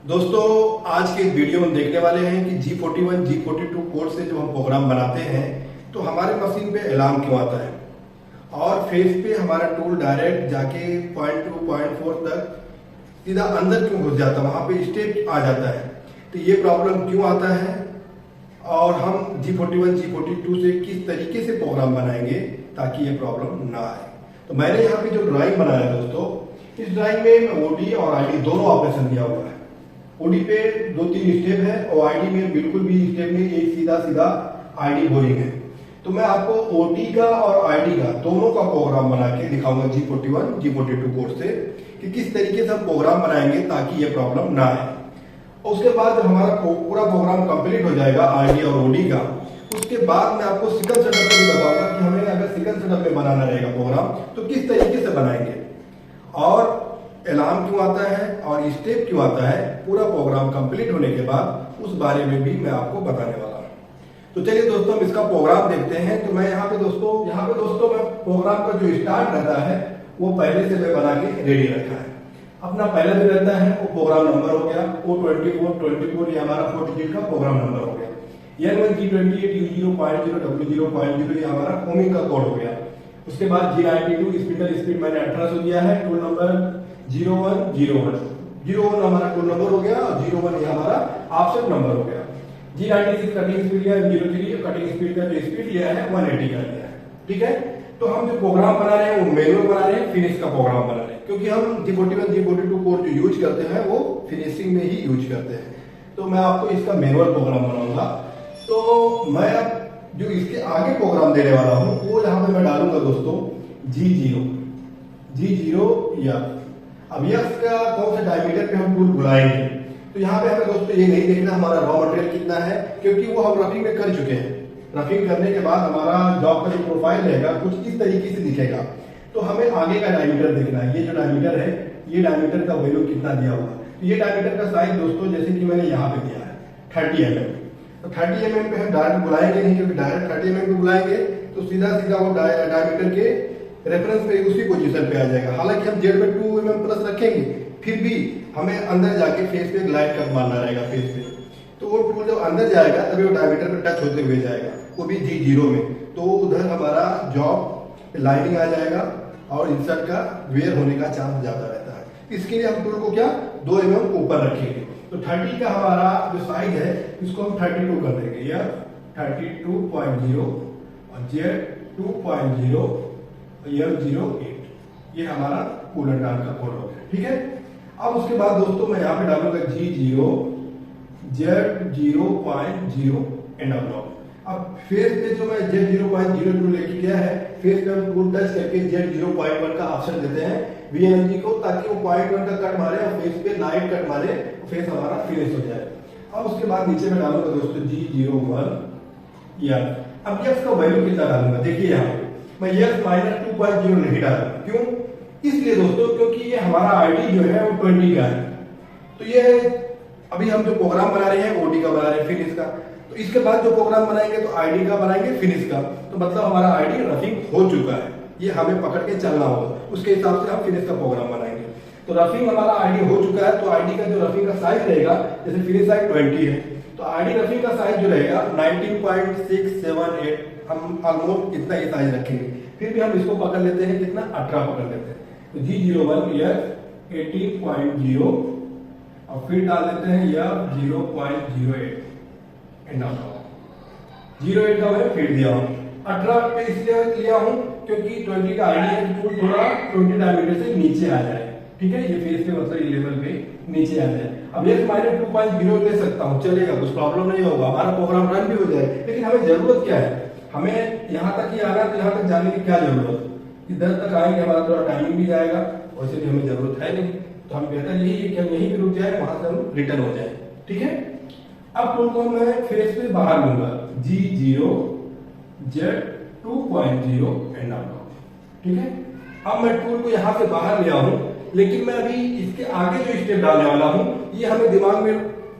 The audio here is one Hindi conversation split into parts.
दोस्तों आज के वीडियो में देखने वाले हैं कि G41, G42 कोड से जो हम प्रोग्राम बनाते हैं तो हमारे मशीन पे अलार्म क्यों आता है और फेस पे हमारा टूल डायरेक्ट जाके 0.2 0.4 तक सीधा अंदर क्यों घुस जाता है, वहां पे स्टेप आ जाता है। तो ये प्रॉब्लम क्यों आता है और हम G41, G42 से किस तरीके से प्रोग्राम बनाएंगे ताकि ये प्रॉब्लम ना आए। तो मैंने यहाँ पे जो ड्राइंग बनाया दोस्तों, इस ड्राइंग में ओडी और आईडी दोनों ऑपरेशन दिया हुआ है। ओडी पे 2-3 स्टेप है और आईडी में बिल्कुल भी स्टेप नहीं, एक सीधा सीधा आईडी बोरिंग है। तो मैं आपको ओडी का और आईडी का दोनों का प्रोग्राम बना के दिखाऊंगा G41, G42 कोड से कि किस तरीके से हम प्रोग्राम बनाएंगे ताकि ये प्रॉब्लम ना आए। और उसके बाद जब हमारा पूरा प्रोग्राम कंप्लीट हो जाएगा आईडी और ओडी का, उसके बाद मैं आपको सिकल सेटअप में भी बताऊंगा कि हमें अगर सिकल सेटअप में बनाना रहेगा प्रोग्राम तो किस तरीके से बनाएंगे और अलार्म क्यों आता है और स्टेप क्यों आता है। पूरा प्रोग्राम कंप्लीट होने के बाद उस बारे में भी मैं आपको बताने वाला हूं। तो चलिए दोस्तों हम इसका प्रोग्राम देखते हैं। तो मैं यहाँ पे दोस्तों मैं प्रोग्राम का जो स्टार्ट रहता है वो पहले से मैं बना के रेडी रखा है। अपना पहले भी रहता है वो प्रोग्राम नंबर हो गया, वो 24 ये हमारा 4 डिजिट का प्रोग्राम नंबर हो गया। N1 G28 U0.0 W0.0 ये हमारा होमिंग का कोड हो गया। उसके बाद G92 स्पीड मैंने 1800 दिया है। टूल नंबर 01 हमारा टूल नंबर हो गया और 01 ये हमारा ऑफसेट नंबर हो गया। G96 कटिंग स्पीड या 03 कटिंग स्पीड का जो स्पीड लिया है 180 का लिया है। ठीक है, तो हम जो प्रोग्राम बना रहे हैं वो मैनुअल बना रहे हैं, फिनिश का प्रोग्राम बना रहे हैं, क्योंकि हम G41, G42 कोड जो यूज करते हैं वो फिनिशिंग में ही यूज करते हैं। तो मैं आपको इसका मैनुअल प्रोग्राम बनाऊंगा। तो मैं अब जो इसके आगे प्रोग्राम देने वाला हूं वो यहाँ पे मैं डालूंगा दोस्तों G0 या अब यक्स का कौन सा डायमीटर पे हम टूल बुलाएंगे। तो यहाँ पे हमें दोस्तों ये नहीं देखना हमारा रॉ मटेरियल कितना है, क्योंकि वो हम रफिंग में कर चुके हैं। रफिंग करने के बाद हमारा जॉब का जो प्रोफाइल रहेगा कुछ इस तरीके से दिखेगा। तो हमें आगे का डायमीटर देखना है। ये जो डायमीटर है ये डायमीटर का वैल्यू कितना दिया हुआ है। तो ये डायमीटर का साइज दोस्तों जैसे कि मैंने यहाँ पे दिया है 30 mm। तो 30 mm पे हम डायरेक्ट बुलाएंगे नहीं, क्योंकि डायरेक्ट 30 mm पे बुलाएंगे तो सीधा वो डायमीटर के रेफरेंस पे उसी पोजीशन पे आ जाएगा। हालांकि हम जेड में 2 mm प्लस रखेंगे, फिर भी हमें अंदर जाके फेस पे लाइट कट मारना रहेगा फेस पे। तो वो टूल जब अंदर जाएगा तभी वो डायमीटर पे टच होते हुए जाएगा, वो भी G0 में। तो उधर हमारा जॉब लाइटिंग आ जाएगा और इंसर्ट का वेयर होने का चांस ज्यादा रहता है। इसके लिए हम टूल को क्या 2 mm ऊपर रखेंगे। तो 30 का हमारा जो साइज है इसको हम 32 कर देंगे, या 32.0 और Z2.0 और L08 ये हमारा कूलर डाल का कोड हो गया। ठीक है, अब उसके बाद दोस्तों मैं यहाँ पे डालूंगा G0 Z0.0 end of block. अब फेस पे जो मैं Z0.02 लेके गया है, फेस पे हम टूल टच करके Z0.1 का ऑप्शन देते हैं VNG को, ताकि वो 0.1 का कट मारे और फेस पे लाइट कट मारे, फेस हमारा फिनिश हो जाए। अब उसके बाद नीचे में डालूंगा दोस्तों G01 या अब यक्स का वैल्यू कितना डालूंगा। देखिए यहाँ पे मैं यक्स -2.0 नहीं डालूंगा। क्यों? इसलिए दोस्तों क्योंकि ये हमारा आईडी जो है वो 20 का है। तो ये अभी हम जो प्रोग्राम बना रहे हैं ओडी का बना रहे हैं, फिनिश का। तो इसके बाद जो प्रोग्राम बनाएंगे तो आईडी का बनाएंगे, फिनिश का। तो मतलब हमारा आईडी रफिंग हो चुका है, ये हमें पकड़ के चलना होगा, उसके हिसाब से हम फिनिश का प्रोग्राम बनाएंगे। तो रफिंग हमारा आईडी हो चुका है, तो आईडी का जो रफिंग का साइज रहेगा, जैसे फिनिश साइज 20 है तो आईडी रफिंग का साइज जो रहेगा 19.678, हम ऑलमोस्ट इतना ही साइज रखेंगे। फिर भी हम इसको पकड़ लेते हैं कितना 18 पकड़ लेते हैं। तो G01 या 18.0 और फिर डाल देते हैं या 0.08 एंड ऑफ 08 का मैं फिर दिया हूं। 18 पे इसलिए लिया हूं क्योंकि 20 का आईडी है, तो थोड़ा 20 डायमीटर से नीचे आ जाए। ठीक है, ये फेस पे मतलब ये लेवल पे नीचे आ जाए। अब ये -2.0 ले सकता हूं, चलेगा, कुछ प्रॉब्लम नहीं होगा, हमारा प्रोग्राम रन भी हो जाए। लेकिन हमें जरूरत क्या है, हमें यहाँ तक ही आना है, तो यहाँ तक जाने की क्या जरूरत। इधर तक आएंगे हमारा थोड़ा टाइमिंग भी जाएगा, वैसे भी हमें जरूरत है नहीं। तो हम बेहतर यही है कि हम यहीं पे रुक जाए, वहां से हम रिटर्न हो जाए। ठीक है, अब टूल को मैं फेस पे बाहर लूंगा G0 Z2.0 एंड आउट। ठीक है, अब मैं टूल को यहाँ से बाहर ले आऊं, लेकिन मैं अभी इसके आगे जो स्टेप डालने वाला हूं ये हमें दिमाग में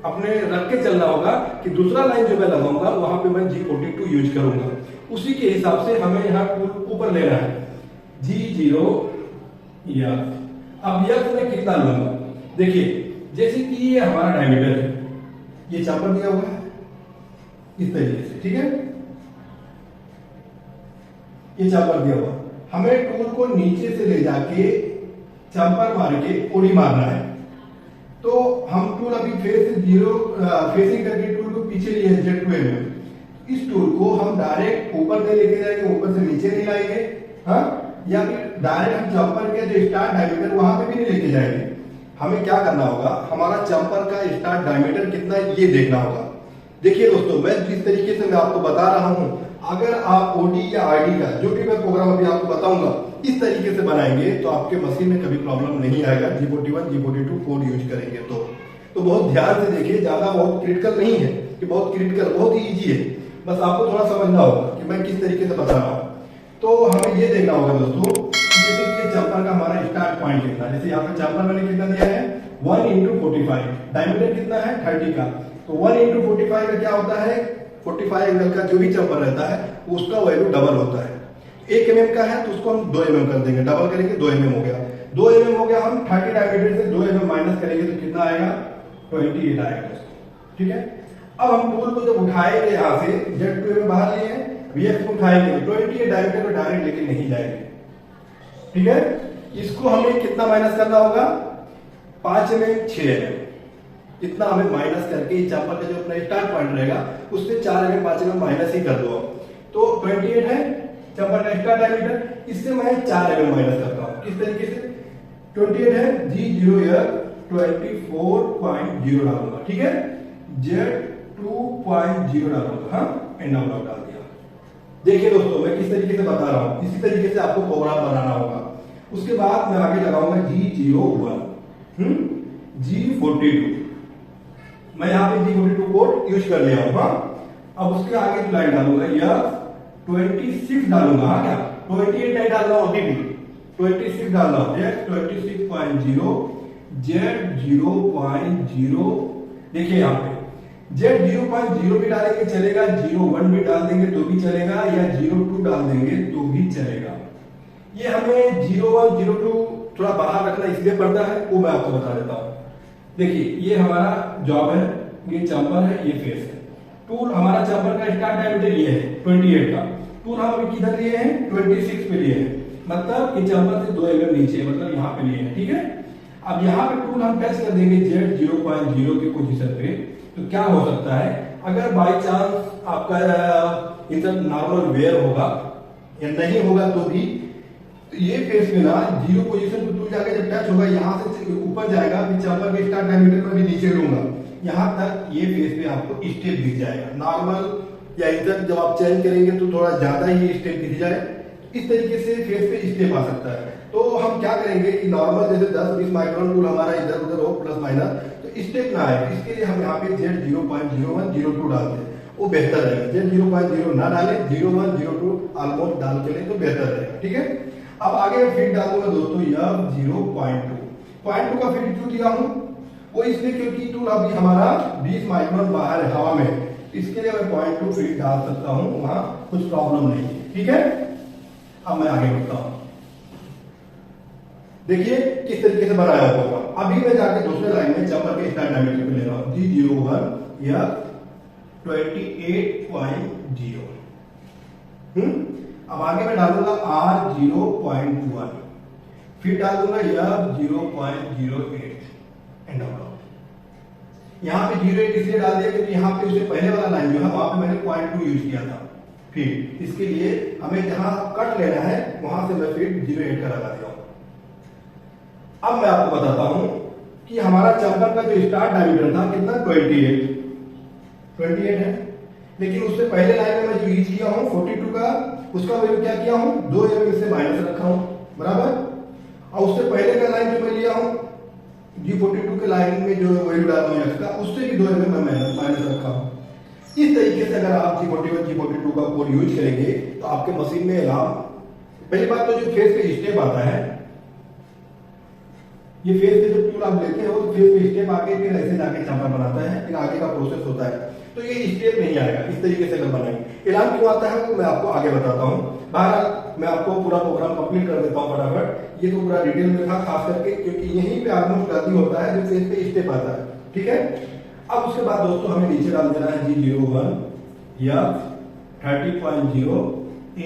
अपने रख के चलना होगा कि दूसरा लाइन जो मैं लगाऊंगा वहां पे मैं G42 यूज करूंगा। उसी के हिसाब से हमें यहाँ टूल ऊपर लेना है G0 या अब यक्स में कितना लूंगा। देखिए जैसे कि ये हमारा डायमीटर है, ये चैम्बर दिया हुआ है इस तरीके से, ठीक है, ये चैम्बर दिया हुआ, हमें टूल को नीचे से ले जाके चैम्बर मार के ओडी मारना है। तो हम टूल अभी फेस से जीरो फेसिंग करके टूल को पीछे लिए Z2 में, इस टूल को हम डायरेक्ट ऊपर नहीं लेके जाएंगे, ऊपर से नीचे नहीं लाएंगे, हाँ, या फिर डायरेक्ट हम चैम्बर के जो स्टार्ट डायमीटर वहां पे भी नहीं लेके जाएंगे। हमें क्या करना होगा, हमारा चैम्बर का स्टार्ट डायमीटर कितना है ये देखना होगा। देखिए दोस्तों, मैं जिस तरीके से मैं आपको बता रहा हूं, अगर आप ओडी या आईडी का जो भी मैं प्रोग्राम अभी आपको बताऊंगा इस तरीके से बनाएंगे तो आपके मशीन में कभी प्रॉब्लम नहीं आएगा। G41 G42 कोड यूज करेंगे तो बहुत ध्यान से देखिए, ज्यादा बहुत क्रिटिकल नहीं है कि बहुत क्रिटिकल, बहुत ही ईजी है, बस आपको थोड़ा समझना होगा कि मैं किस तरीके से बता रहा हूँ। तो हमें ये देखना होगा दोस्तों, जैसे कि चैम्बर का हमारा स्टार्ट पॉइंट कितना है, जैसे यहाँ पे चैम्बर मैंने कितना दिया है 1 × 45, डायमीटर कितना है 30 का, तो 1 × 45 का क्या होता है, 45 एंगल का जो भी चैम्बर रहता है उसका वैल्यू डबल होता है। 1 mm का है तो उसको हम 2 mm कर देंगे, डबल करेंगे 2 mm हो गया, 2 mm हो गया, हम 30 डायमीटर से 2 mm माइनस करेंगे तो कितना आएगा 28 आएगा, ठीक है। अब हम टूल को जब उठाएंगे यहाँ से Z2 में बाहर लिए हैं, VX को उठाएंगे 28 डायमीटर को डायरेक्ट लेके नहीं जाएंगे, ठीक है। इसको हमें कितना माइनस करना होगा, 5 mm 6 mm, इतना हमें माइनस करके चैम्बर का जो अपना स्टार्ट पॉइंट रहेगा उससे 4 mm 5 mm माइनस ही कर दो। तो 28 है चैम्बर का स्टार्ट डायमीटर, इससे मैं 4 mm माइनस करता हूँ, किस तरीके से, 28 है G0 या 24.0 डालूंगा, ठीक है, Z2.0 डालूंगा, हाँ, एंड ब्लॉक डाल दिया। देखिए दोस्तों, मैं किस तरीके से बता रहा हूँ, इसी तरीके से आपको प्रोग्राम बनाना होगा। उसके बाद मैं आगे लगाऊंगा G01, G42, मैं यहाँ पे G42 कोड यूज कर लिया हूँ, हाँ। अब उसके आगे जो लाइन डालूंगा या 26 डालूंगा, हाँ, क्या 28 नहीं डाल रहा हूँ अभी भी, 26 डाल रहा हूँ, 26.0 Z0.0, देखिए यहाँ पे Z0.0 भी डालेंगे चलेगा, 01 भी डाल देंगे तो भी चलेगा, या 02 डाल देंगे तो भी चलेगा। ये हमें 01 02 थोड़ा बाहर रखना इसलिए पड़ता है, वो मैं आपको बता देता हूँ। देखिए ये हमारा जॉब है, ये चैम्बर है, ये फेस है, टूल हमारा चैम्बर का स्टार्ट डायमीटर ये है 28 का, टूल हम अभी किधर लिए हैं 26 पे लिए हैं, मतलब ये चैम्बर से 2 mm नीचे, मतलब यहाँ पे लिए हैं, ठीक है। अब यहाँ पे टूल हम टच कर देंगे Z0.0 की पोजीशन पे, तो क्या हो सकता है, अगर बाई चांस आपका इंटर नॉर्मल वेयर होगा या नहीं होगा तो भी, तो ये फेस में ना 0 पोजीशन पे टूल जाके जब टच होगा यहाँ से ऊपर जाएगा, फिर चैम्बर के स्टार्ट डायमीटर पर भी नीचे लूंगा, यहाँ तक ये फेस पे आपको स्टेप दिख जाएगा। नॉर्मल या इंटर जब आप चेंज करेंगे तो थोड़ा ज्यादा ही स्टेप दिख जाए, इस तरीके से फेस पे स्टेप आ सकता है। तो हम क्या करेंगे कि नॉर्मल जैसे 10-20 माइक्रोन टूल हमारा इधर उधर हो प्लस माइनस, तो स्टेप ना आए, इसके लिए हम यहाँ पे Z0.01 02 डालते हैं, वो बेहतर रहेगा। Z0.0 ना डालें, 01 02 ऑलमोस्ट डाल के ले तो बेहतर रहेगा, ठीक है। अब आगे फिट डालूंगा दोस्तों यह 0.2 का फिट क्यों दिया हूं, वो इसलिए क्योंकि टूल अभी हमारा 20 माइक्रोन बाहर है हवा में, इसके लिए मैं 0.2 फिट डाल सकता हूं, वहां कुछ प्रॉब्लम नहीं है, ठीक है। अब मैं आगे बढ़ता हूं, देखिए किस तरीके से बनाया होगा। अभी मैं जाके दूसरे लाइन में चैम्बर के स्टार्ट डायमीटर पे ले रहा हूं G01 या 28.0, अब आगे मैं डालूंगा R0.1, फिर डालूंगा यह 0.08 एंड ब्लॉक। यहाँ पे 08 इसलिए डाल दिया क्योंकि यहाँ पे उससे पहले वाला लाइन जो है वहां पे मैंने 0.2 यूज किया था, फिर इसके लिए हमें जहां कट लेना है वहां से मैं फिर 08 का लगा दिया हूं। अब मैं आपको बताता हूं कि हमारा चैम्बर का जो स्टार्ट डायमीटर था कितना 28 है, लेकिन उससे पहले लाइन में मैं जो यूज किया हूं 42 का, उसका वैल्यू क्या किया हूं 2 mm से माइनस रखा हूं, बराबर। और उससे पहले का लाइन जो मैं लिया हूं G42 के लाइन में जो वैल्यू डाला हूं इसका, उससे भी 2 mm में माइनस रखा हूं। इस तरीके से अगर आप G41 G42 का कोड यूज करेंगे तो आपके मशीन में अलार्म, पहली बात तो जो फेस पे स्टेप आता है, ये फेस पे जो टूल आप लेते हो तो फेस पे स्टेप आके फिर ऐसे जाके चैम्बर बनाता है, फिर आगे का प्रोसेस होता है, तो ये स्टेप नहीं आएगा। इस तरीके से अगर बनाएंगे, अलार्म क्यों आता है वो मैं आपको आगे बताता हूँ। बहरहाल मैं आपको पूरा प्रोग्राम कंप्लीट कर देता हूँ फटाफट। ये तो पूरा डिटेल में था, खास करके क्योंकि यहीं पे ऑलमोस्ट गलती होता है जो फेज पे स्टेप आता है, ठीक है। अब उसके बाद दोस्तों हमें नीचे डाल देना है G01 या 30.0 A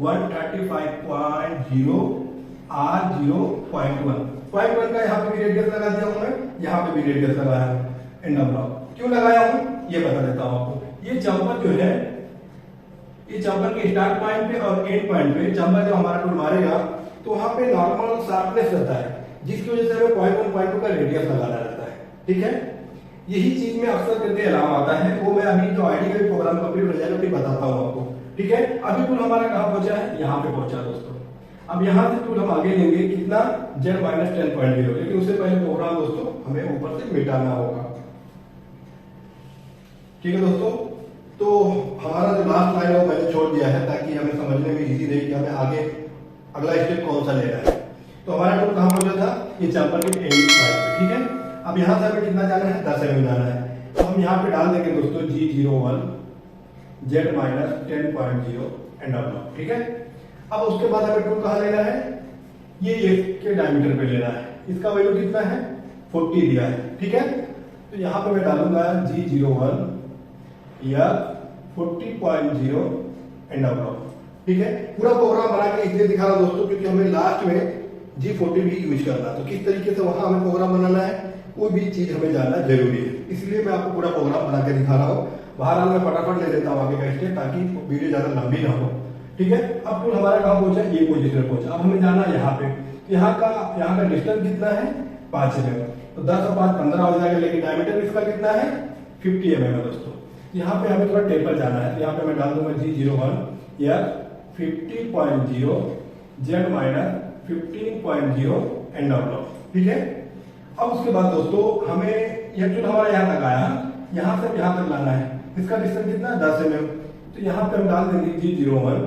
135.0 R 0.1 का यहाँ पे भी रेडियस लगा दिया हूँ मैं, यहाँ पे भी रेडियस लगाया है एंड ऑफ ब्लॉक। क्यों लगाया हूँ ये बता देता हूँ आपको। ये चंपर जो है, ये चंपर के स्टार्ट पॉइंट पे और एंड पॉइंट पे चंपर जब हमारा टूल मारेगा तो वहां पे नॉर्मल शार्पनेस रहता है, जिसकी वजह से हमें पॉइंट 1 पॉइंट 2 का रेडियस लगाना रहता है, ठीक है। यही चीज में अक्सर करके अलार्म आता है, वो मैं अभी जो आईडी का भी प्रोग्राम कंप्लीट हो जाएगा फिर बताता हूँ आपको, ठीक है। अभी टूल हमारा कहाँ पहुंचा है, यहाँ पे पहुंचा दोस्तों। अब यहाँ से टूल हम आगे लेंगे कितना, Z-10.0, लेकिन उससे पहले प्रोग्राम दोस्तों हमें ऊपर से मिटाना होगा, ठीक है दोस्तों। तो हमारा जो लास्ट लाइन है वो मैंने छोड़ दिया है ताकि हमें समझने में इजी रहे कि हमें आगे अगला स्टेप कौन सा लेना है। तो हमारा टूल कहाँ पहुंचा था, ये चैंपर के एंड साइड पे, ठीक है। अब यहाँ से हमें कितना जाना है, 10 mm जाना है। तो हम यहाँ पे डाल देंगे दोस्तों G01 Z-10.0 end of block, ठीक है। अब उसके बाद हमें टूल कहाँ लेना है, ये के डायमीटर पे लेना है। इसका वैल्यू कितना है, 40 दिया है, ठीक है। तो यहाँ पे मैं डालूंगा G01 या 40.0 एंड ऑफ ब्लॉक, ठीक है। पूरा प्रोग्राम बना के इसलिए दिखा रहा दोस्तों क्योंकि हमें लास्ट में G40 भी यूज करना है, तो किस तरीके से वहां हमें प्रोग्राम बनाना है वो भी चीज हमें जानना जरूरी है, इसलिए मैं आपको पूरा प्रोग्राम बना के दिखा रहा हूँ। बहरहाल मैं फटाफट ले लेता हूँ आगे का स्टेप ताकि वीडियो ज्यादा लंबी ना हो, ठीक है। अब टूल हमारा कहाँ पहुंचा, ये पोजीशन पे पहुंचा। अब हमें जाना है यहाँ पे, यहाँ का डिस्टेंस कितना है, 5 mm, तो 10 और 5 15 हो जाएगा, लेकिन डायमीटर इसका कितना है, 50 mm है दोस्तों। यहाँ पे हमें थोड़ा टेपर जाना है, यहाँ पे मैं डाल दूंगा G01 या 50.0 Z-15.0 एंड ऑफ ब्लॉक, ठीक है। अब उसके बाद दोस्तों हमें यह टूल हमारा यहाँ तक आया, यहाँ से यहाँ तक लाना है, इसका डिस्टेंस कितना है, 10 mm। तो यहाँ पे हम डाल देंगे G01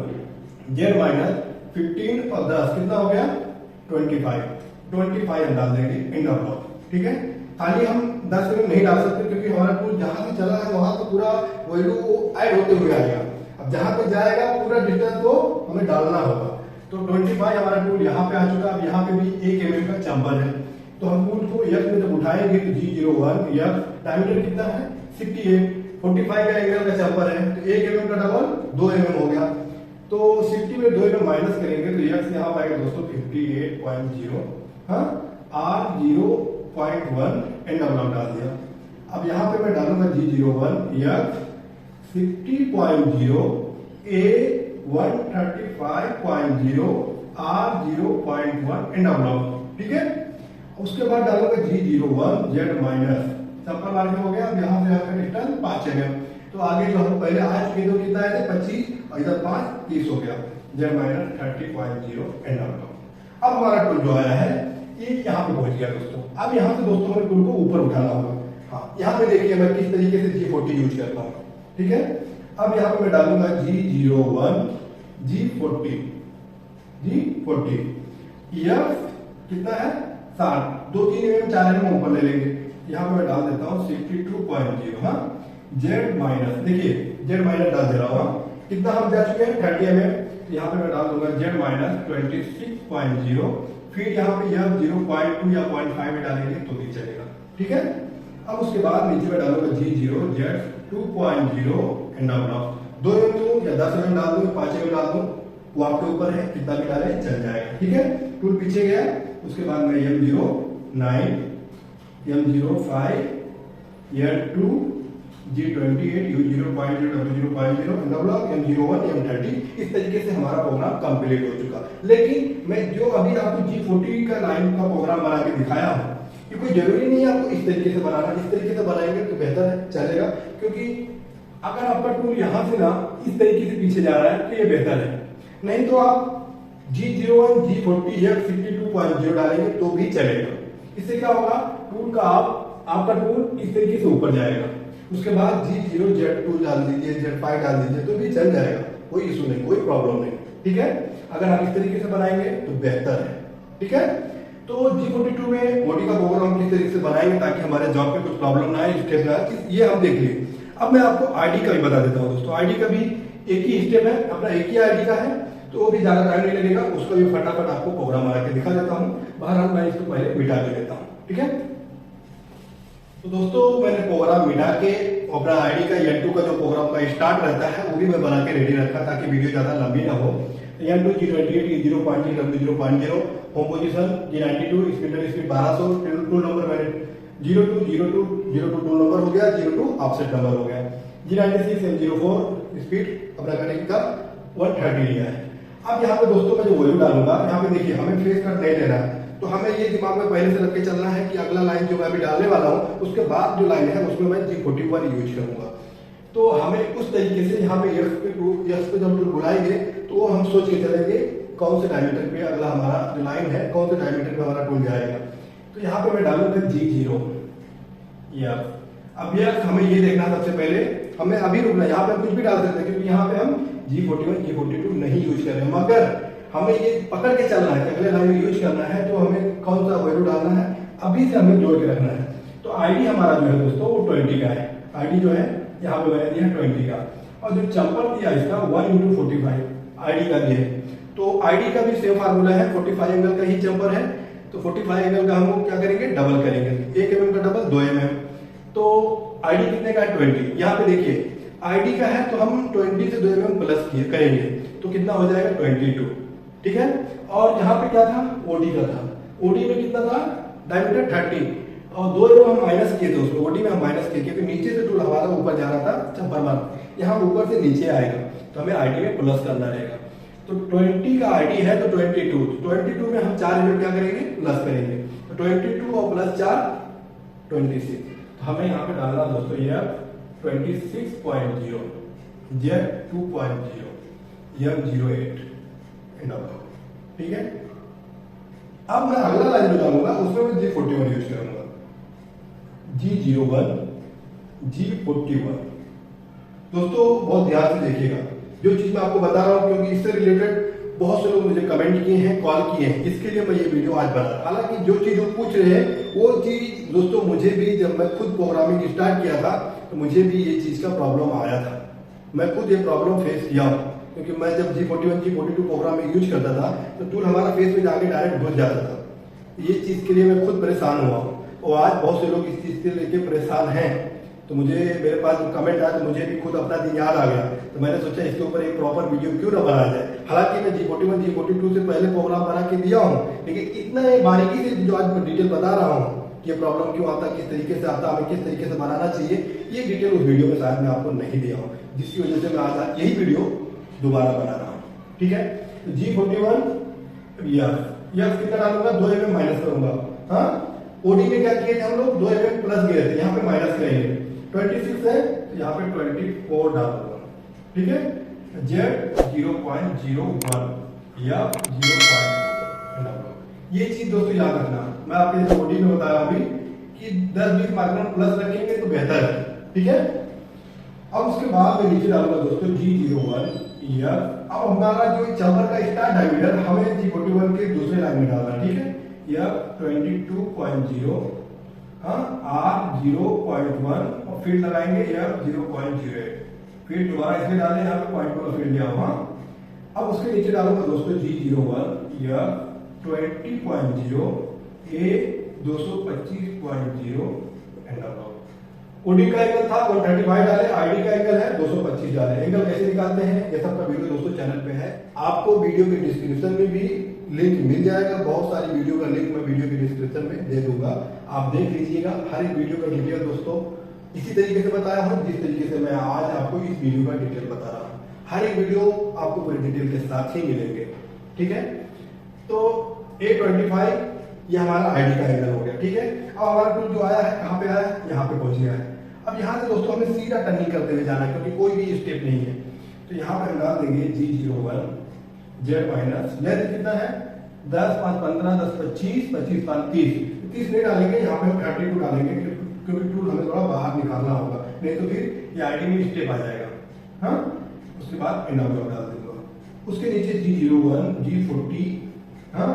Z-15 और 10 कितना हो गया, 25 हम डाल देंगे एंड ऑफ ब्लॉक, ठीक है। खाली हम 10 mm नहीं डाल सकते क्योंकि हमारा टूल जहां से चला है वहां तो पूरा वैल्यू ऐड होते हुए आएगा। अब जहां पे जाएगा पूरा डिस्टेंस को हमें डालना होगा। तो 25 हमारा टूल यहाँ पे आ चुका। अब यहाँ पे भी 1 mm का चंपर है, तो हम टूल को यस में जब उठाएंगे तो G01 या डायमीटर कितना है, 68, 45 का एंगल का चंपर है, तो 1 mm का डबल 2 mm हो गया। तो 60 में 2 mm माइनस करेंगे तो यस यहाँ पाएगा दोस्तों 58.0, हाँ, R 0.1 एंड ऑफ ब्लॉक डाल दिया। अब यहाँ पे मैं डालूंगा G01 या 60.0 A 135.0 R 0.1 end of block, ठीक है। उसके बाद डालूंगा G01 Z- चंपर मार्क हो गया। अब यहाँ से यहाँ का डिस्टेंस 5 mm, तो आगे जो हम पहले आ चुके थे कितना है, 25 और इधर 5 30 हो गया, Z-30.0 एंड ऑफ ब्लॉक। अब हमारा टूल जो आया है ये यहाँ पे पहुंच गया दोस्तों। अब यहाँ से दोस्तों हमें टूल को ऊपर उठाना होगा। हाँ, यहाँ पे देखिए मैं किस तरीके से G40 यूज करता हूँ, ठीक है। अब यहाँ पे मैं डालूंगा G01 G40 यह कितना है, 60, 2-3 mm 4 mm ऊपर ले लेंगे। यहाँ पे मैं डाल देता हूँ 62.0, हाँ, Z- देखिए Z- डाल दे रहा हूँ, कितना हम जा चुके हैं 30 mm। यहाँ पे मैं डाल दूंगा Z-26.0, फिर यहाँ पे यह 0.2 या 0.5 में डालेंगे तो भी चलेगा, ठीक है। अब उसके बाद नीचे में डालूंगा G0 Z-2.0 end of block. 2 mm या 10 mm डाल दूं, 5 mm डाल दूं, वो आपके ऊपर है, कितना भी डाले चल जाएगा, ठीक है। टूल पीछे गया। उसके बाद मैं M09 M05 M2 G28 U0.0 W0.0 end of block M01 M30। इस तरीके से हमारा प्रोग्राम कंप्लीट हो चुका। लेकिन मैं जो अभी आपको G40 का लाइन का प्रोग्राम बना के दिखाया हूँ, ये कोई जरूरी नहीं है आपको इस तरीके से बनाना। इस तरीके से बनाएंगे तो बेहतर है, चलेगा, क्योंकि अगर आपका टूल यहाँ से ना इस तरीके से पीछे जा रहा है तो ये बेहतर है। नहीं तो आप G01 G40 या 62.0 डालेंगे तो भी चलेगा। इससे क्या होगा, टूल का आपका टूल इस तरीके से ऊपर जाएगा। उसके बाद G0 Z2 डाल दीजिए, Z5 डाल दीजिए तो भी चल जाएगा, कोई इशू नहीं, कोई प्रॉब्लम नहीं, ठीक है। अगर आप इस तरीके से बनाएंगे तो बेहतर है, ठीक है। तो G42 में बॉडी का प्रोग्राम किस तरीके से बनाएंगे ताकि हमारे जॉब पे कुछ प्रॉब्लम ना आए, स्टेप ना आए, ये हम देख लिए। अब मैं आपको आईडी का भी बता देता हूँ दोस्तों। आईडी का भी एक ही स्टेप है, अपना एक ही आईडी का है। तो वो भी ज्यादा टाइम नहीं लगेगा, उसको भी फटाफट आपको प्रोग्राम बना के दिखा देता हूँ। बहरहाल मैं इसको पहले मिटा के देता हूँ, ठीक है। तो दोस्तों मैंने प्रोग्राम मिटा के अपना आईडी का N2 का जो प्रोग्राम का स्टार्ट रहता है वो भी मैं बना के रेडी रखा ताकि वीडियो ज्यादा लंबी ना हो। N2 G28 0.0 W0.0 home position G92 speed 1200 tool number मैंने 0202 टूल नंबर हो गया, 02 ऑफसेट नंबर हो गया, G96 M04 स्पीड अपना कनेक्ट का 130 लिया है। अब यहाँ पे दोस्तों मैं जो वैल्यू डालूंगा, यहाँ पे देखिए हमें फेस कट नहीं लेना है, तो हमें ये दिमाग में पहले से रख के चलना है कि अगला लाइन जो मैं अभी डालने वाला हूँ उसके बाद जो लाइन है उसमें मैं G41 यूज करूंगा। तो हमें उस तरीके से यहाँ पे यस पे जब टूल बुलाएंगे तो हम सोच के चलेंगे कौन से डायमीटर पे अगला हमारा जो लाइन है कौन से डायमीटर पे हमारा टूल जाएगा। तो यहाँ पे मैं डालूंगा G0 यस। अब यस हमें ये देखना सबसे पहले, हमें अभी रुकना, यहाँ पे हम कुछ भी डाल सकते हैं क्योंकि यहाँ पे हम G41 G42 नहीं यूज कर रहे हैं, मगर हमें ये पकड़ के चलना है कि अगले लाइन में यूज करना है तो हमें कौन सा वैल्यू डालना है अभी से हमें जोड़ के रखना है। तो आईडी हमारा जो है दोस्तों वो 20 का है, आईडी जो है यहाँ पे मैंने दिया 20 का, और जो चंपर दिया इसका 1x45 आईडी का भी है। तो आईडी का भी सेम फार्मूला है, 45 एंगल का ही चंपर है, तो 45 एंगल का हम क्या करेंगे डबल करेंगे, 1 mm का डबल 2 mm। तो आईडी कितने का है 20, यहाँ पे देखिए आईडी का है तो हम 20 से 2 mm प्लस करेंगे तो कितना हो जाएगा 22, ठीक है। और यहाँ पे क्या था ओडी का था, ओडी में कितना था डायमीटर 30 और 2 mm हम माइनस किए थे उसमें, ओडी में हम माइनस किए तो नीचे से टूल हमारा ऊपर जा रहा था चंपर मार, यहाँ ऊपर से नीचे आएगा तो हमें आईडी में प्लस करना रहेगा। तो 20 का आईडी है तो 22 में हम 4 mm क्या करेंगे प्लस करेंगे, तो 22 और प्लस 4 26। तो हमें यहाँ पे डालना दोस्तों ये 26.0 Z2.0 M08 ठीक है। अब मैं अगला लाइन जो डालूंगा उसमें मैं G41 यूज करूंगा, G01 G41। दोस्तों बहुत ध्यान से देखिएगा जो चीज मैं आपको बता रहा हूं क्योंकि इससे रिलेटेड बहुत से लोग मुझे कमेंट किए हैं, कॉल किए हैं, इसके लिए मैं ये वीडियो आज बना रहा। हालांकि जो चीज वो पूछ रहे हैं वो चीज दोस्तों मुझे भी जब मैं खुद प्रोग्रामिंग स्टार्ट किया था तो मुझे भी ये चीज का प्रॉब्लम आया था, मैं खुद ये प्रॉब्लम फेस किया हूँ क्योंकि मैं जब G41 G42 प्रोग्रामिंग यूज करता था तो टूल हमारा फेस में जाके डायरेक्ट घुस जाता था। ये चीज के लिए मैं खुद परेशान हुआ हूँ और आज बहुत से लोग इस चीज के लेके परेशान हैं। तो मुझे मेरे पास जो कमेंट आया तो मुझे भी खुद अपना दिन याद आ गया, तो मैंने सोचा इसके ऊपर एक प्रॉपर वीडियो क्यों ना बनाया जाए। हालांकि मैं G41 G42 से पहले प्रोग्राम बना के दिया हूँ, लेकिन इतना बारीकी से जो आज मैं डिटेल बता रहा हूँ कि प्रॉब्लम क्यों आता, किस तरीके से आता, हमें किस तरीके से बनाना चाहिए, ये डिटेल उस वीडियो में शायद मैं आपको नहीं दिया हूँ, जिसकी वजह से मैं आज यही वीडियो दोबारा बना रहा हूँ, ठीक है। तो G41 यस कितना डालूंगा 2 mm माइनस करूंगा। हाँ ओडी में क्या किए थे हम लोग 2 mm प्लस गए थे, यहाँ पे माइनस करेंगे, 26 है तो यहाँ पे 24 डालूंगा, ठीक है। Z0.01 या 0.1 ये चीज दोस्तों याद रखना। मैं आपके जैसे ओडी में बता रहा हूँ अभी कि 10-20 मार्कर प्लस रखेंगे तो बेहतर है, ठीक है। अब उसके बाद मैं नीचे डालूंगा दोस्तों G01 या अब हमारा जो चंपर का स्टार्ट डायमीटर हमें G41 के दूसरे लाइन में डालना, ठीक है। या 22.0 हाँ R0.1 और फिर लगाएंगे या 0.08, फिर दोबारा इसमें डालें, यहाँ पे पॉइंट को फिर लिया हुआ। अब उसके नीचे डालूंगा दोस्तों G01 या 20.0 A 225.0 एंड ओडी का एंगल था 135 डाले, आईडी का एंगल है 225 डाले। एंगल कैसे निकालते हैं ये सबका वीडियो दोस्तों चैनल पे है, आपको वीडियो के डिस्क्रिप्शन में भी लिंक मिल जाएगा, बहुत सारी वीडियो का लिंक मैं वीडियो के डिस्क्रिप्शन में दे दूंगा, आप देख लीजिएगा। हर एक वीडियो का डिटेल दोस्तों इसी तरीके से बताया हूँ जिस तरीके से मैं आज आपको इस वीडियो का डिटेल बता रहा हूँ, हर एक वीडियो आपको पूरी डिटेल के साथ ही मिलेंगे, ठीक है। तो A25 ये हमारा आईडी का एंगल हो गया, ठीक है। अब हमारा टूल जो आया है कहाँ पे आया है, यहाँ पे पहुंच गया है। अब यहाँ से दोस्तों हमें सीधा टर्निंग करते हुए जाना है क्योंकि कोई भी स्टेप नहीं है, तो यहाँ पे हम डाल देंगे G01 Z माइनस लेंथ कितना है 10 5 15 10 25 25 5 30 नहीं डालेंगे, यहाँ पे हम 32 डालेंगे क्योंकि टूल हमें थोड़ा बाहर निकालना होगा, नहीं तो फिर ये आईडी में स्टेप आ जाएगा। हाँ उसके बाद एंड ऑफ डाल दूंगा, उसके नीचे G01 G40 हाँ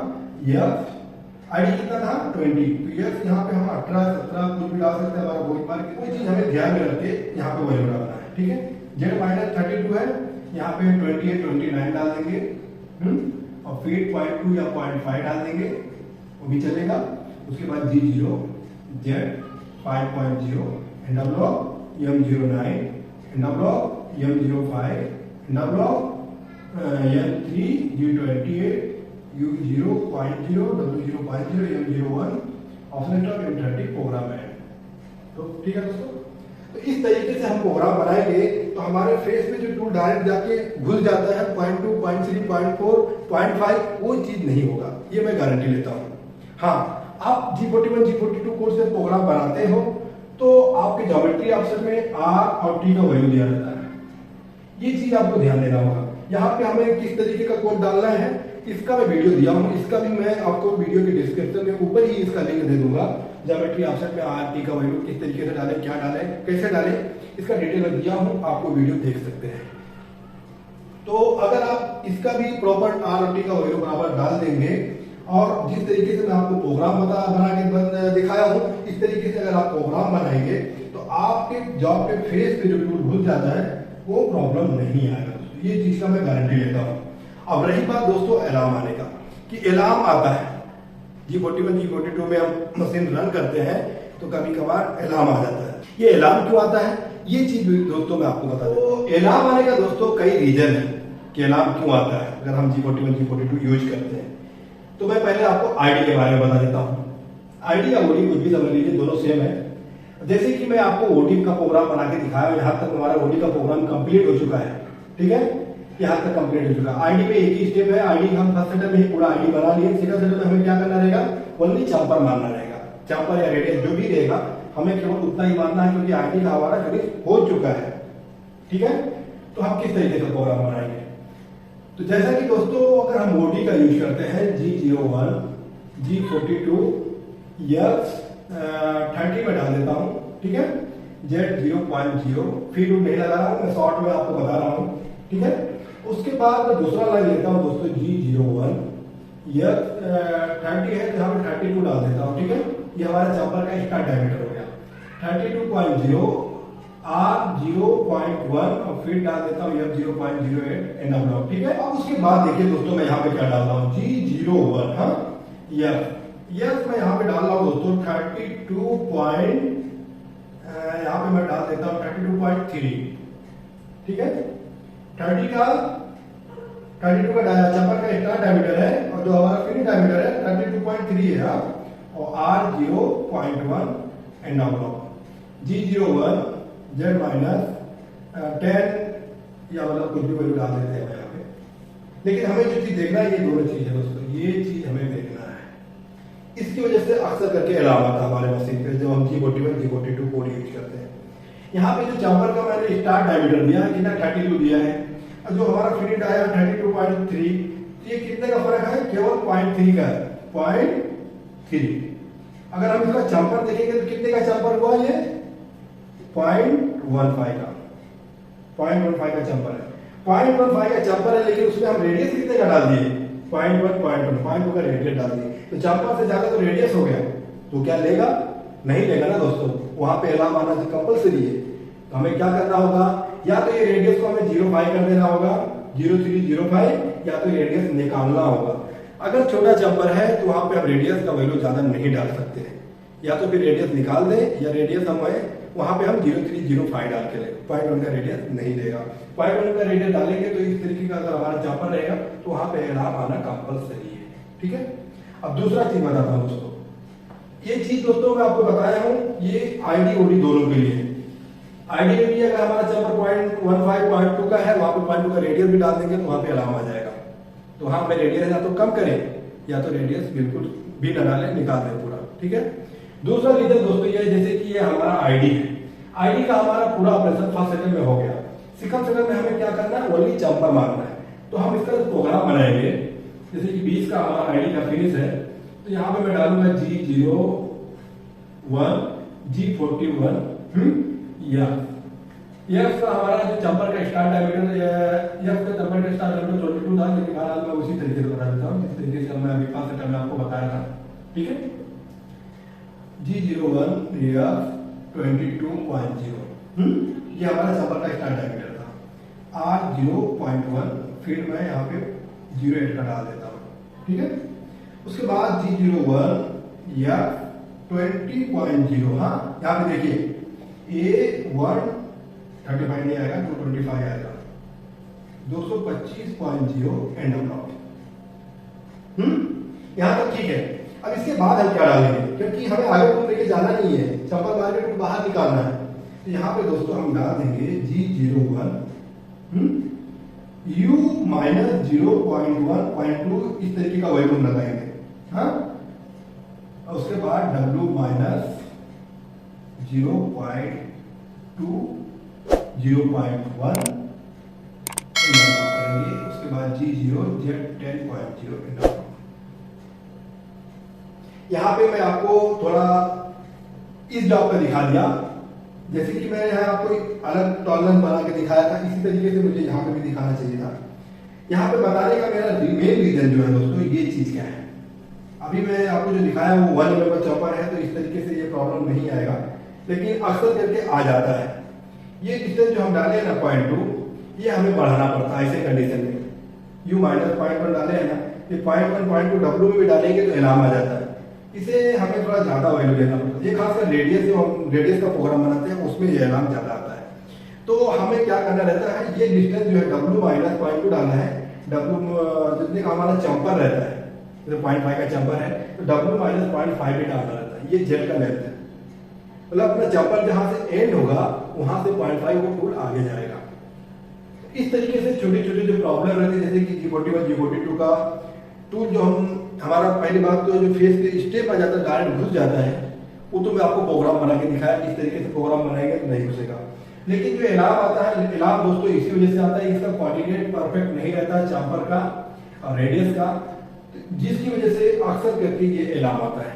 या आईडी कितना था 20, तो यस यहाँ पे हम 18 17 कुछ भी डाल सकते हैं, हमारा वही बार कोई चीज हमें ध्यान में रख के यहाँ पे वैल्यू डालना है, ठीक है। Z माइनस 32 है, यहाँ पे 28 29 डाल देंगे, और फीड 0.2 या 0.5 डाल देंगे वो भी चलेगा। उसके बाद G0 Z 5.0 and block M09 and block M05 and block M3 G28 U0.0 W0.0 M01 offset M30 program है। तो ठीक है दोस्तों, तो इस तरीके से हम प्रोग्राम बनाएंगे तो हमारे फेस में जो टूल डायरेक्ट जाके घुस जाता है 0.2 0.3 0.4 0.5 वो चीज नहीं होगा, ये मैं गारंटी लेता हूँ। हाँ, आप G41 G42 कोड से प्रोग्राम बनाते हो तो आपके ज्योमेट्री ऑप्शन में R और T का वैल्यू दिया रहता है, ये चीज आपको ध्यान देना होगा। यहाँ पे हमें किस तरीके का कोड डालना है इसका मैं वीडियो दिया हूँ, इसका भी मैं आपको वीडियो के डिस्क्रिप्शन में ऊपर ही इसका लिंक दे दूंगा। ज्योमेट्री ऑप्शन में R T का वैल्यू किस तरीके से डालें, क्या डालें, कैसे डालें, इसका डिटेल में दिया हूँ, आपको वीडियो देख सकते हैं। तो अगर आप इसका भी प्रॉपर R और T का वैल्यू बराबर डाल देंगे और जिस तरीके से मैं आपको प्रोग्राम बना के दिखाया हूँ इस तरीके से अगर आप प्रोग्राम बनाएंगे तो आपके जॉब के फेस पे जो टूल घुस जाता है वो प्रॉब्लम नहीं आएगा, ये चीज का मैं गारंटी लेता हूँ। अब रही बात दोस्तों अलार्म आने का, कि अलार्म आता है G41 G42 में हम मशीन रन करते हैं तो कभी कभार अलार्म आ जाता है। ये अलार्म क्यों आता है ये चीज दोस्तों मैं आपको बता दूं। तो अलार्म आने का दोस्तों कई रीजन है कि अलार्म क्यों आता है अगर हम G41 G42 यूज करते हैं। तो मैं पहले आपको आईडी के बारे में बता देता हूँ। आईडी या ओडी कुछ भी समझ लीजिए, दोनों सेम है। जैसे कि मैं आपको ओडी का प्रोग्राम बना के दिखाया, यहाँ तक हमारा ओडी का प्रोग्राम कंप्लीट हो चुका है, ठीक है, यहाँ तक कंप्लीट हो चुका है। आईडी में एक ही स्टेप है, आईडी हम फर्स्ट सेटअप में ही पूरा आईडी बना लिए। सेकंड सेटअप में हमें क्या करना रहेगा, ओनली चंपर मारना रहेगा, चंपर या रेडियस जो भी रहेगा हमें केवल उतना ही मारना है क्योंकि आईडी का हमारा फिनिश हो चुका है, ठीक है। तो हम किस तरीके का प्रोग्राम बनाएंगे, तो जैसा कि दोस्तों अगर हम ओडी का यूज करते हैं G01 G42 X30 में डाल देता हूँ, ठीक है, Z0.0 फीड नहीं लगा रहा हूँ मैं, शॉर्ट में आपको बता रहा हूँ, ठीक है। उसके बाद मैं दूसरा लाइन लेता हूँ दोस्तों G01 X30 है तो यहाँ पे 32 डाल देता हूँ, ठीक है। ये हमारा चंपर का स्टार्ट डायमीटर हो गया 32.0 R0.1 और फिर डाल देता हूँ F0.08 एंड ब्लॉक, ठीक है। अब उसके बाद देखिए दोस्तों मैं यहाँ पे क्या डाल रहा हूँ G01 हाँ यस मैं यहाँ पे डाल रहा हूँ दोस्तों 32 यहाँ पे मैं डाल देता हूँ 32.3, ठीक है। 32 का चंपर का स्टार्ट डायमीटर है और जो हमारा फिनिश डायमीटर है 32.3 है और R0.1 and block G01 Z minus 10 या मतलब कुछ भी वैल्यू डाल देते हैं यहाँ पे। लेकिन हमें जो चीज देखना है ये दोनों चीज है दोस्तों, ये चीज हमें देखना है। इसकी वजह से अक्सर करके अलार्म आता है हमारे मशीन पे जब हम G41 G42 कोड यूज करते हैं। यहाँ पे जो चंपर का मैंने स्टार्ट डायमीटर दिया है कितना 32 दिया है और जो हमारा फिनिश आया 32.3, ये कितने का फर्क है, केवल 0.3 का है, 0.3। अगर हम इसका चंपर देखेंगे तो कितने का चंपर हुआ, ये 0.15 का चंपर है, 0.15 का चंपर है। लेकिन उसमें हम रेडियस कितने का डाल दिए, 0.1 का रेडियस डाल दिए, तो चंपर से ज्यादा तो रेडियस हो गया, तो क्या लेगा, नहीं लेगा ना दोस्तों। वहां पे अलार्म आना तो कंपलसरी है। तो हमें क्या करना होगा, या तो ये रेडियस को हमें 0.5 कर देना होगा 0.305, या तो रेडियस निकालना होगा। अगर छोटा चंपर है तो वहां पे हम रेडियस का वैल्यू ज्यादा नहीं डाल सकते हैं, या तो फिर रेडियस निकाल दें या रेडियस हमें वहां पे हम 0.305 डाल के लें, 0.1 का रेडियस नहीं देगा। 0.1 का रेडियस डालेंगे तो इस तरीके का अगर हमारा चंपर रहेगा तो वहां पे अलार्म आना कंपलसरी है, ठीक है। अब दूसरा चीज बताता हूँ दोस्तों, ये चीज दोस्तों मैं आपको बताया हूँ, ये आईडी ओडी दोनों के लिए। आईडी में भी अगर हमारा चंपर 0.15 0.2 का है, वहां पे 0.2 का रेडियस भी डाल देंगे तो वहां पे अलार्म आ जाएगा। तो हाँ, हमें रेडियस या तो कम करें या तो रेडियस बिल्कुल भी न डालें, निकाल दें पूरा, ठीक है। दूसरा रीजन दोस्तों ये, जैसे कि ये हमारा आईडी है, आईडी का हमारा पूरा ऑपरेशन फर्स्ट सेकंड में हो गया, सेकंड सेकंड में हमें क्या करना है, ओनली चंपर मारना है। तो हम इसका प्रोग्राम बनाएंगे, जैसे कि 20 का हमारा आईडी का फिनिश है, तो यहाँ पे मैं डालूंगा G01 G41 यस का हमारा जो चंपर का स्टार्ट डायमीटर, यस का चंपर का स्टार्ट डायमीटर 22 था, लेकिन बहरहाल मैं उसी तरीके से बता देता हूँ जिस तरीके से मैं अभी 5 सेकंड में आपको बताया था, ठीक है। G01 22.0 ये हमारा चंपर का स्टार्ट डायमीटर था। R0.1 फिर मैं यहाँ पे 08 का डाल देता हूँ, ठीक है। उसके बाद G01 या 20.0, हाँ यहाँ पे देखिए A1 35 नहीं आएगा, 225 आएगा, 225.0 एंड ऑफ लॉक। यहाँ तक ठीक है। अब इसके बाद हम क्या डालेंगे, क्योंकि हमें आगे टूल लेके जाना नहीं है, चंपल मार के टूल बाहर निकालना है। तो यहाँ पे दोस्तों हम डाल देंगे G01 U माइनस 0.1.2, इस तरीके का वैल्यूम लगाएंगे, हाँ। और उसके बाद W माइनस 0.2 0.1 करेंगे। उसके बाद G0 Z10.0। यहाँ पे मैं आपको थोड़ा इस डॉग का दिखा दिया, जैसे कि मैंने यहाँ आपको एक अलग टॉलरेंस बना के दिखाया था, इसी तरीके से मुझे यहाँ पे भी दिखाना चाहिए था। यहाँ पे बताने का मेरा मेन रीजन जो है दोस्तों, ये चीज क्या है, अभी मैं आपको जो दिखाया वो 1 mm का चॉपर है, तो इस तरीके से ये प्रॉब्लम नहीं आएगा, लेकिन अक्सर करके आ जाता है। ये डिस्टेंस जो हम डाले हैं ना 0.2, ये हमें बढ़ाना पड़ता है ऐसे कंडीशन में। U माइनस 0.1 डाले हैं ना, ये 0.1 0.2 W में भी डालेंगे तो इनाम आ जाता है, इसे हमें थोड़ा ज्यादा वैल्यू देना पड़ता है। ये खासकर रेडियस, जो हम रेडियस का प्रोग्राम बनाते हैं उसमें ये इनाम ज्यादा आता है। तो हमें क्या करना रहता है, ये डिस्टेंस जो है W माइनस 0.2 डालना है, W जितने का हमारा चंपर रहता है, जैसे 0.5 का चंपर है तो W माइनस 0.5 भी डालना रहता है। ये जेल का लेंथ है, मतलब अपना चंपर जहां से एंड होगा वहां से 0.5 वो टूल आगे जाएगा। इस तरीके से छोटे छोटे जो प्रॉब्लम रहते हैं, जैसे कि G41 G42 का टूल जो हम हमारा पहली बात तो जो फेस पे स्टेप आ जाता है, डायरेक्ट घुस जाता है, वो तो मैं आपको प्रोग्राम बना के दिखाया, इस तरीके से प्रोग्राम बनाएंगे तो नहीं घुसेगा। लेकिन जो इनाम आता है, इनाम दोस्तों इसी वजह से आता है, इसका कोऑर्डिनेट परफेक्ट नहीं रहता है चैम्पर का और रेडियस का, जिसकी वजह से अक्सर करके ये इनाम आता है।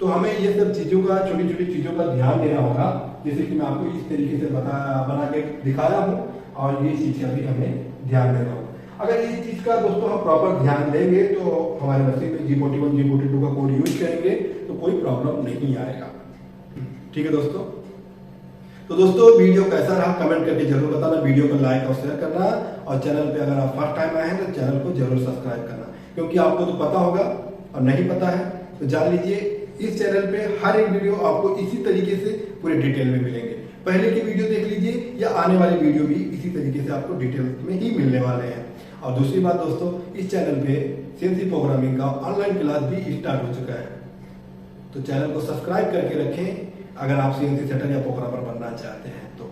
तो हमें ये सब चीजों का, छोटी छोटी चीजों का ध्यान देना होगा, जैसे कि मैं आपको इस तरीके से बना के दिखाया हूँ, और ये चीज का भी हमें ध्यान देना होगा। अगर इस चीज का दोस्तों हम प्रॉपर ध्यान देंगे तो हमारे मशीन में G41 G42 का कोड यूज करेंगे तो कोई प्रॉब्लम नहीं आएगा, ठीक है दोस्तों। तो दोस्तों वीडियो कैसा रहा कमेंट करके जरूर बताना, वीडियो को लाइक और शेयर करना, और चैनल पे अगर आप फर्स्ट टाइम आए हैं तो चैनल को जरूर सब्सक्राइब करना, क्योंकि आपको तो पता होगा और नहीं पता है तो जान लीजिए इस चैनल पे हर एक वीडियो आपको इसी तरीके से पूरे डिटेल में मिलेंगे। पहले की वीडियो देख लीजिए या आने वाली वीडियो भी इसी तरीके से आपको डिटेल में ही मिलने वाले हैं। और दूसरी बात दोस्तों, इस चैनल पे CNC प्रोग्रामिंग का ऑनलाइन क्लास भी स्टार्ट हो चुका है, तो चैनल को सब्सक्राइब करके रखें अगर आप CNC सेटर या प्रोग्रामर बनना चाहते हैं तो,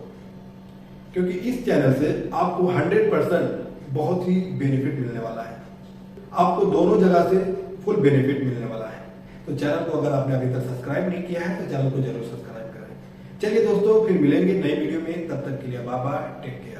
क्योंकि इस चैनल से आपको 100% बहुत ही बेनिफिट मिलने वाला है, आपको दोनों जगह से फुल बेनिफिट मिलने वाला है। तो चैनल को अगर आपने अभी तक सब्सक्राइब नहीं किया है तो चैनल को जरूर सब्सक्राइब करें। चलिए दोस्तों, फिर मिलेंगे नई वीडियो में, तब तक के लिए बाय बाय, टेक केयर।